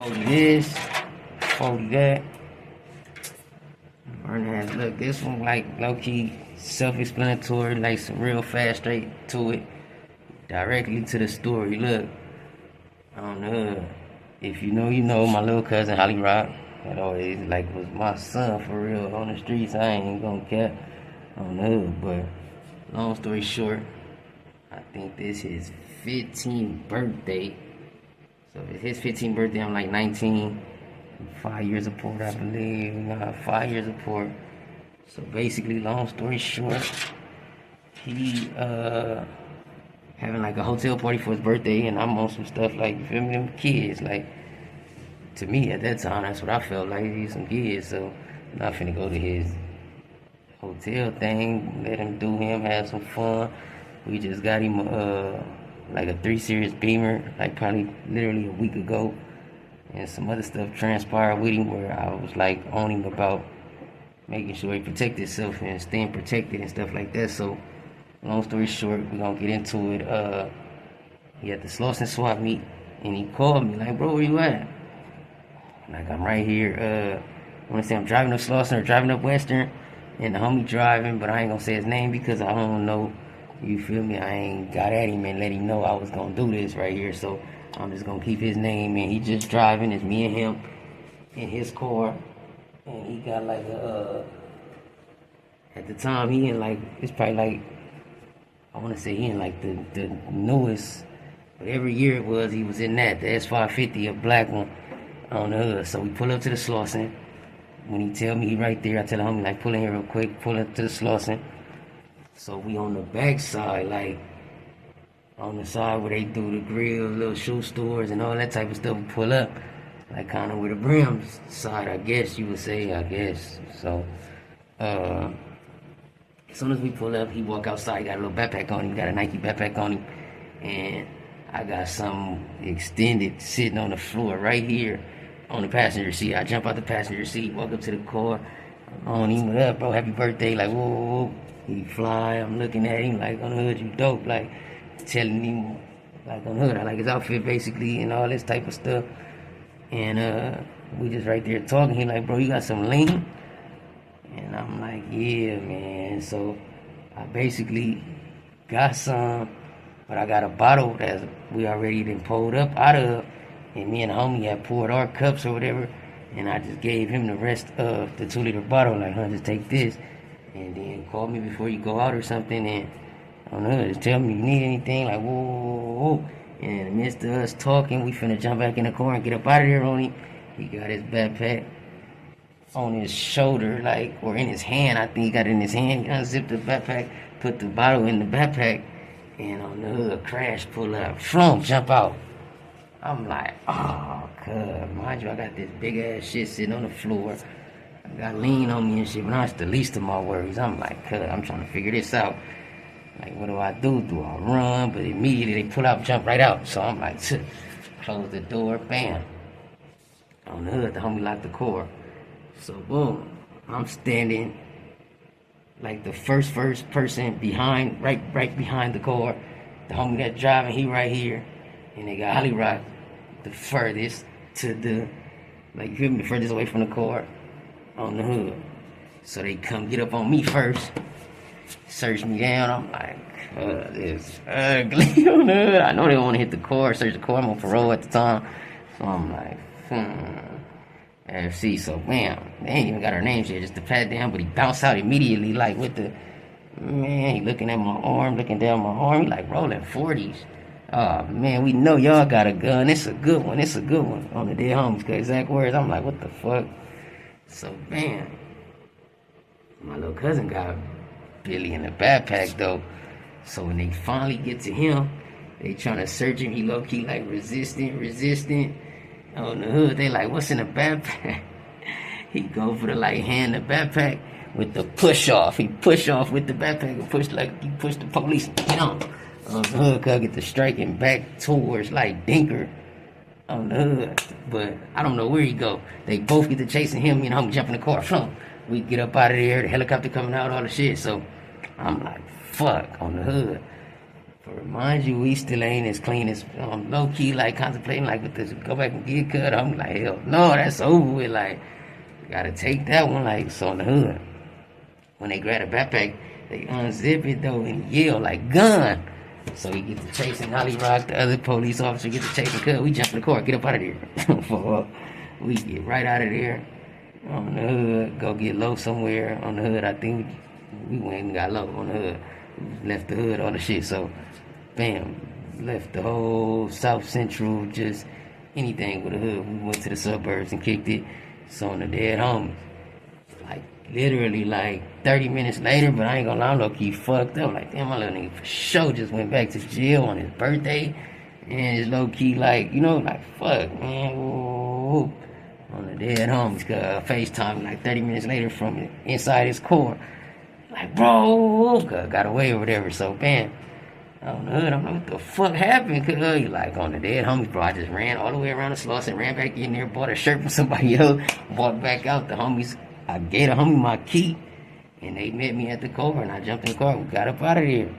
40 this, 40 that. Look, this one like low-key self-explanatory, like some real fast, straight to it, directly to the story. Look, on the hood. If you know, you know. My little cousin HollyRoc, that always like was my son for real on the streets. I ain't even gonna cap on the hood, but long story short, I think this is his 15th birthday. So if it's his 15th birthday, I'm like 19. 5 years apart, I believe. 5 years apart. So basically, long story short, he having like a hotel party for his birthday, and I'm on some stuff like, you feel me, them kids. Like, to me at that time, that's what I felt like, he's some kids. So I'm not finna go to his hotel thing, let him do him, have some fun. We just got him like a 3 Series Beamer, like probably literally a week ago. And some other stuff transpired with him where I was like on him about making sure he protect himself and staying protected and stuff like that. So long story short, we're gonna get into it. He at the Slauson swap meet and he called me like, bro, where you at? Like, I'm right here. I wanna say I'm driving up Slauson or driving up Western, and the homie driving, but I ain't gonna say his name because I don't know, you feel me? I ain't got at him and let him know I was gonna do this right here. So I'm just gonna keep his name, and he just driving. It's me and him in his car, and he got like at the time he in like, it's probably like, I want to say he in like the newest, but every year it was, he was in that, the S550, a black one on the hood. So we pull up to the Slauson. When he tell me he right there, I tell the homie like, pull in here real quick, pull up to the Slauson. So we on the back side, like on the side where they do the grill, little shoe stores and all that type of stuff. We pull up, like kind of where the Brim's side, I guess you would say, I guess. So, as soon as we pull up, he walk outside, he got a little backpack on him, he got a Nike backpack on him, and I got some extended sitting on the floor right here on the passenger seat. I jump out the passenger seat, walk up to the car, on him, what up, bro, happy birthday, like, whoa, whoa, whoa. He fly, I'm looking at him like, on the hood, you dope, like, telling him like on the hood I like his outfit basically and all this type of stuff. And we just right there talking. He like, bro, you got some lean? And I'm like, yeah, man. So I basically got some, but I got a bottle that we already been pulled up out of, and me and the homie had poured our cups or whatever, and I just gave him the rest of the 2-liter bottle, like, huh, just take this, and then call me before you go out or something. And on the hood, just tell me you need anything, like, whoa, whoa, whoa. And in the midst of us talking, we finna jump back in the car and get up out of there on him. He got his backpack on his shoulder, like, or in his hand. I think he got it in his hand. He unzipped the backpack, put the bottle in the backpack, and on the hood, crash, pull up, flunk, jump out. I'm like, oh, cuz, mind you, I got this big ass shit sitting on the floor. I got lean on me and shit, but that's the least of my worries. I'm like, cuz, I'm trying to figure this out. Like, what do I do? Do I run? But immediately they pull out, jump right out. So I'm like, close the door, bam. On the hood, the homie locked the car. So boom, I'm standing like the first person behind, right behind the car. The homie that's driving, he right here. And they got HollyRoc the furthest to the, like, you feel me, the furthest away from the car on the hood. So they come get up on me first. Search me down. I'm like, this ugly on the hood. I know they don't want to hit the car, search the car. I'm on parole at the time. So I'm like, FC. So bam, they ain't even got our names yet, just the pat down, but he bounced out immediately, like with the, man, he looking at my arm, looking down my arm, he like rolling 40s. Oh man, we know y'all got a gun. It's a good one. It's a good one. On the dead homies, cause exact words. I'm like, what the fuck? So bam, my little cousin got Billy in the backpack though. So when they finally get to him, they trying to search him. He low key like resistant. On the hood, they like, what's in the backpack? He go for the like hand the backpack with the push off. He push off with the backpack and push like he pushed the police. Get on the hood, cuz get the striking back towards like Dinker on the hood. But I don't know where he go. They both get to chasing him. Me and homie jump in the car. Flunk. We get up out of there. The helicopter coming out, all the shit. So I'm like, fuck, on the hood. But remind you, we still ain't as clean as low key, like contemplating, like with this, go back and get cut. I'm like, hell no, that's over with. Like, gotta take that one, like, so on the hood. When they grab a backpack, they unzip it though and yell like gun. So he get to chasing HollyRoc, the other police officer get to chasing cut. We jump in the car, get up out of there. We get right out of there on the hood, go get low somewhere on the hood. I think we went and got low on the hood. Left the hood, all the shit. So, bam, left the whole South Central, just anything with the hood. We went to the suburbs and kicked it. So on the dead homies. Like, literally, like 30 minutes later, but I ain't gonna lie, I'm low-key fucked up. Like, damn, my little nigga for sure just went back to jail on his birthday. And it's low-key, like, you know, like, fuck, man, whoa. On the dead homies, FaceTime like 30 minutes later from inside his core. Like, bro, got away or whatever. So, bam, on the hood, I'm like, what the fuck happened? Cause like on the dead homies, bro, I just ran all the way around the slauson, ran back in there, bought a shirt from somebody else, walked back out. The homies, I gave the homie my key, and they met me at the car, and I jumped in the car. We got up out of there.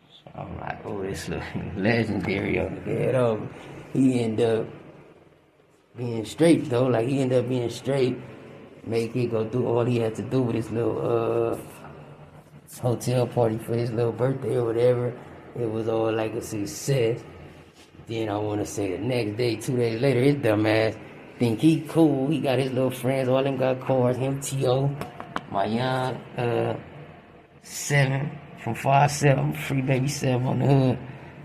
So I'm like, oh, this look legendary on the dead homie. He ended up being straight though, like he ended up being straight. Make it go through all he had to do with his little hotel party for his little birthday or whatever. It was all like a success. Then I want to say the next day, 2 days later, his dumb ass think he cool. He got his little friends, all them got cars. Him, T.O., my young 7 from 5'7", free baby 7 on the hood.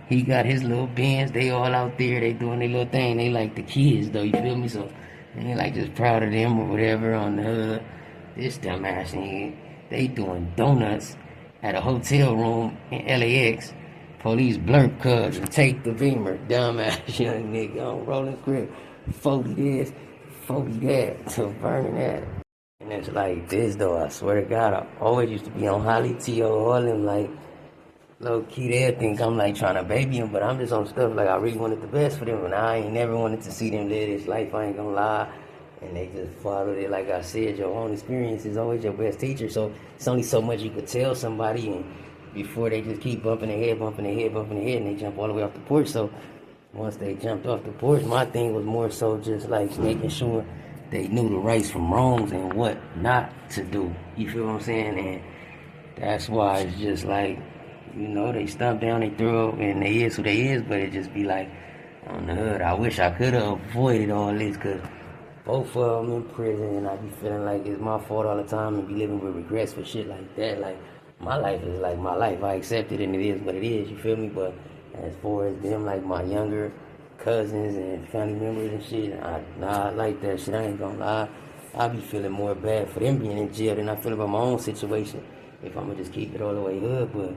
He got his little bands. They all out there. They doing their little thing. They like the kids though. You feel me? So they like just proud of them or whatever on the hood. This dumb ass nigga. They doing donuts at a hotel room in LAX. Police blurp cuz and take the Beamer. Dumbass young nigga on rolling crib. 40 this, 40 that, to burning that. And it's like this though, I swear to God, I always used to be on Holly, T.O., all them like low key. They think I'm like trying to baby them, but I'm just on stuff like I really wanted the best for them, and I ain't never wanted to see them live this life. I ain't gonna lie. And they just followed it. Like I said, your own experience is always your best teacher. So it's only so much you could tell somebody, and before they just keep bumping their head, and they jump all the way off the porch. So once they jumped off the porch, my thing was more so just like making sure they knew the rights from wrongs and what not to do. You feel what I'm saying? And that's why it's just like, you know, they stomp down, they throw up, and they is who they is. But it just be like on the hood. I wish I could have avoided all this, cause both of them in prison, and I be feeling like it's my fault all the time and be living with regrets for shit like that. Like, my life is like my life. I accept it and it is what it is, you feel me? But as far as them, like my younger cousins and family members and shit, I like that shit. I ain't gonna lie. I be feeling more bad for them being in jail than I feel about my own situation if I'm gonna just keep it all the way hood. But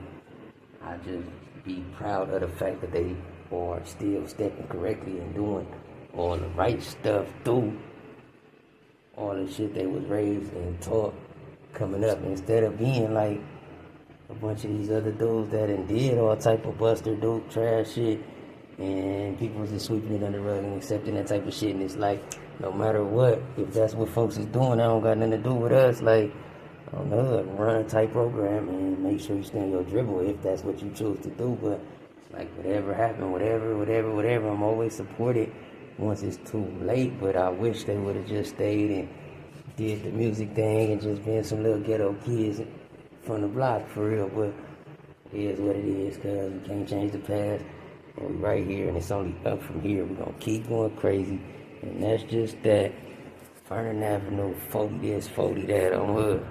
I just be proud of the fact that they are still stepping correctly and doing all the right stuff through all the shit they was raised and taught coming up, instead of being like a bunch of these other dudes that did all type of buster, dope, trash shit, and people was just sweeping it under the rug and accepting that type of shit. And it's like, no matter what, if that's what folks is doing, I don't got nothing to do with us. Like, I don't know, run a tight program and make sure you stand your dribble if that's what you choose to do. But like, whatever happened, whatever, I'm always supported once it's too late. But I wish they would have just stayed and did the music thing and just been some little ghetto kids from the block for real. But it is what it is, cause you can't change the past. And we right here, and it's only up from here. We're gonna keep going crazy, and that's just that. Vernon Avenue, 40 this, 40 that on hood.